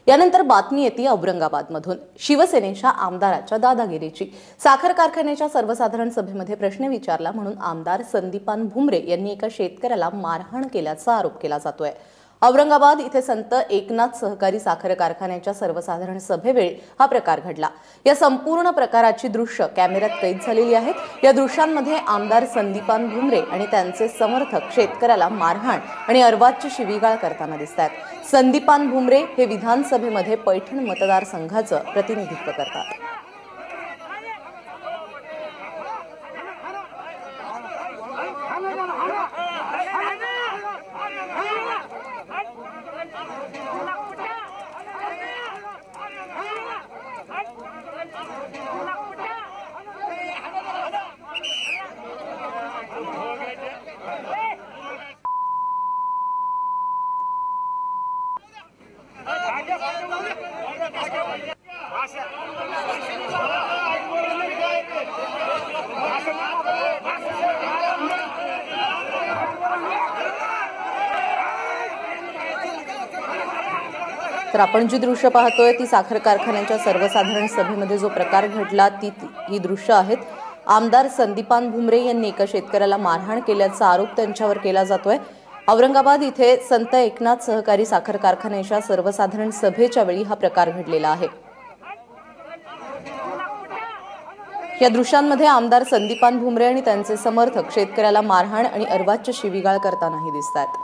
यानंतर बातमी येते औरंगाबादमधून शिवसेनेच्या आमदाराच्या दादागिरीची। साखर कारखान्याच्या सर्वसाधारण सभेमध्ये प्रश्न विचारला म्हणून आमदार संदीपान भुमरे यांनी एका शेतकऱ्याला मारहाण केल्याचा आरोप केला जातोय। औरंगाबाद इथे संत एकनाथ सहकारी साखर कारखान्याच्या सर्वसाधारण सभेवेळी हा प्रकार घडला। या संपूर्ण प्रकाराची दृश्य कॅमेऱ्यात कैद झालेली आहेत। या दृश्यांमध्ये आमदार संदीपान भुमरे आणि त्यांचे समर्थक शेतकऱ्याला मारहाण आणि अर्वाच्य शिवीगाळ करताना दिसतात। संदीपान भुमरे हे विधानसभेमध्ये पैठण मतदारसंघाचं प्रतिनिधित्व करतात। तर आपण जी दृश्य पाहतोय ती साखर कारखान्याच्या सर्वसाधारण सभेमध्ये जो प्रकार घडला ही दृश्य आहेत। आमदार संदीपान भुमरे यांनी एका शेतकऱ्याला मारहाण केल्याचा आरोप त्यांच्यावर केला जातोय। औरंगाबाद इथे संत एकनाथ सहकारी साखर कारखान्याच्या सर्वसाधारण सभेच्या वेळी हा प्रकार घडलेला आहे। या दृश्यांमध्ये आमदार संदीपान भुमरे आणि त्यांचे समर्थक शेतकऱ्याला मारहाण आणि अर्वाच्य शिवीगाळ करतानाही दिसतात।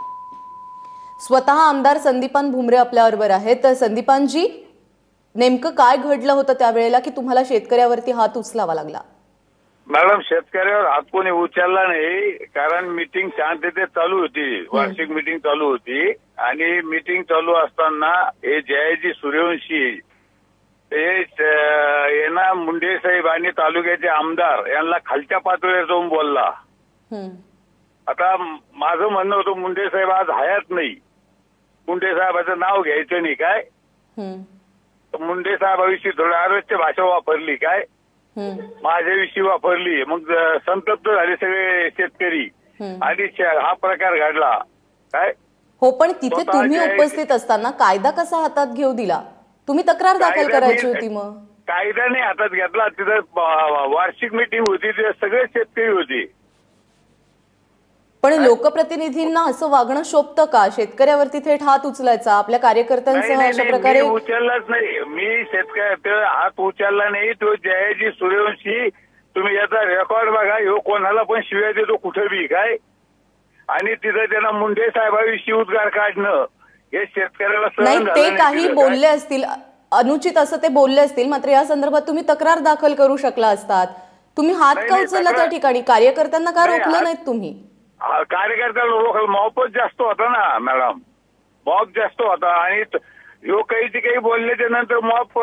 स्वतः आमदार संदीपान भुमरे आपल्याबरोबर आहेत। तर संदीपानजी, नेमकं काय घडलं होतं त्यावेळेला की तुम्हाला शेतकऱ्यावरती हात उचलावा लागला? मॅडम, शेतकऱ्यावर हात कोणी उचलला नाही, कारण मीटिंग शांततेत चालू होती, वार्षिक मीटिंग चालू होती आणि मीटिंग चालू असताना हे जयाजी सूर्यवंशी ते ना मुंडे साहेब आणि तालुक्याचे आमदार यांना खालच्या पातळीवर जाऊन बोलला। आता माझं म्हणणं होतं मुंडे साहेब आज हयात नाही, मुंडे साहेबाचं नाव घ्यायचं नाही काय, मुंडे साहेबाविषयी थोडं अर्वाच्य भाषा वापरली काय, माझ्याविषयी वापरली, मग संतप्त झाले सगळे शेतकरी आणि हा प्रकार घडला काय। हो, पण तिथे तुम्ही उपस्थित असताना कायदा कसा हातात घेऊ दिला? तुम्ही तक्रार दाखल करायची होती। मग कायदा नाही हातात घेतला, तिथं वार्षिक मीटिंग होती, तिथे सगळे शेतकरी होते। पण लोकप्रतिनिधींना असं वागणं शोभतं का? शेतकऱ्यावरती थेट हात उचलायचा, आपल्या कार्यकर्त्यांसह अशा प्रकारे? उचललाच नाही मी, शेतकऱ्या हात उचलला नाही। तो जयाजी सूर्यवंशी, तुम्ही याचा रेकॉर्ड बघा, ह्यो कोणाला पण शिव्या देतो कुठे बी काय, आणि तिथं त्यांना मुंडे साहेबाविषयी उद्गार काढणं हे शेतकऱ्याला सहन झालं नाही। ते काही बोलले असतील, अनुचित असं ते बोलले असतील, मात्र या संदर्भात तुम्ही तक्रार दाखल करू शकला असतात। तुम्ही हात का उचलला त्या ठिकाणी? कार्यकर्त्यांना का रोखलं नाहीत तुम्ही? कार्यकर्त्याला रोखलं, मॉबच जास्त होता ना मॅडम, मॉब जास्त होता आणि काही बोलल्याच्या नंतर मॉब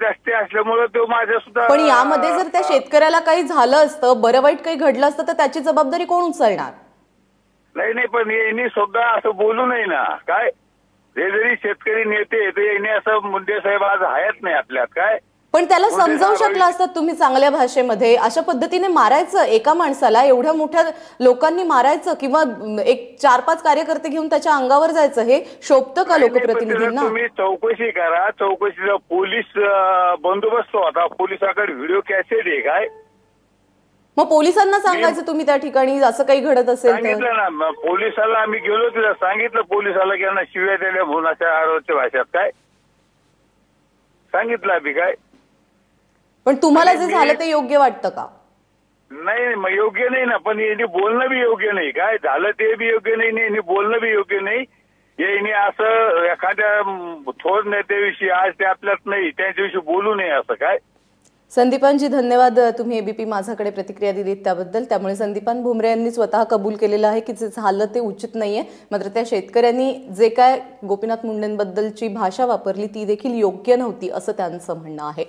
जास्त असल्यामुळे तो माझ्या सुद्धा। पण यामध्ये जर त्या शेतकऱ्याला काही झालं असतं, बरं वाईट काही घडलं असतं, तर त्याची जबाबदारी कोण उचलणार? नाही, पण यांनी सुद्धा असं बोलू नये ना काय, हे जरी शेतकरी नेते तर यांनी असं मुंडे साहेब आज हयात नाही आपल्यात काय। पण त्याला समजावू शकला असतात तुम्ही चांगल्या भाषेमध्ये। अशा पद्धतीने मारायचं एका माणसाला, एवढ्या मोठ्या लोकांनी मारायचं किंवा एक 4-5 कार्यकर्ते घेऊन त्याच्या अंगावर जायचं, हे शोभतं का लोकप्रतिनिधींना? तुम्ही चौकशी करा, चौकशीचा पोलीस बंदोबस्त होता, पोलिसाकडे व्हिडिओ कॅसेट आहे काय, मग पोलिसांना सांगायचं तुम्ही त्या ठिकाणी असं काही घडत असेल तर? सांगितलं ना पोलिसाला, आम्ही गेलो तिला सांगितलं पोलिसाला की यांना शिव्या दिल्या म्हणून अशा अर्वाच्य भाषेत काय सांगितलं आम्ही काय। पण तुम्हाला जे झालं ते योग्य वाटतं का? नाही, मग योग्य नाही ना, पण यांनी बोलणं बी योग्य नाही काय, झालं ते बी योग्य नाही, यांनी बोलणं बी योग्य नाही। यांनी असं एखाद्या थोर नेत्याविषयी, आज ते आपल्यात नाही, त्यांच्याविषयी बोलू नये असं काय। संदीपानजी, धन्यवाद, तुम्ही एबीपी माझाकडे प्रतिक्रिया दिलीत त्याबद्दल। त्यामुळे संदीपान भुमरे यांनी स्वतः कबूल केलेलं आहे की जे झालं ते उचित नाहीये, मात्र त्या शेतकऱ्यांनी जे काय गोपीनाथ मुंडेंबद्दलची भाषा वापरली ती देखील योग्य नव्हती असं त्यांचं म्हणणं आहे।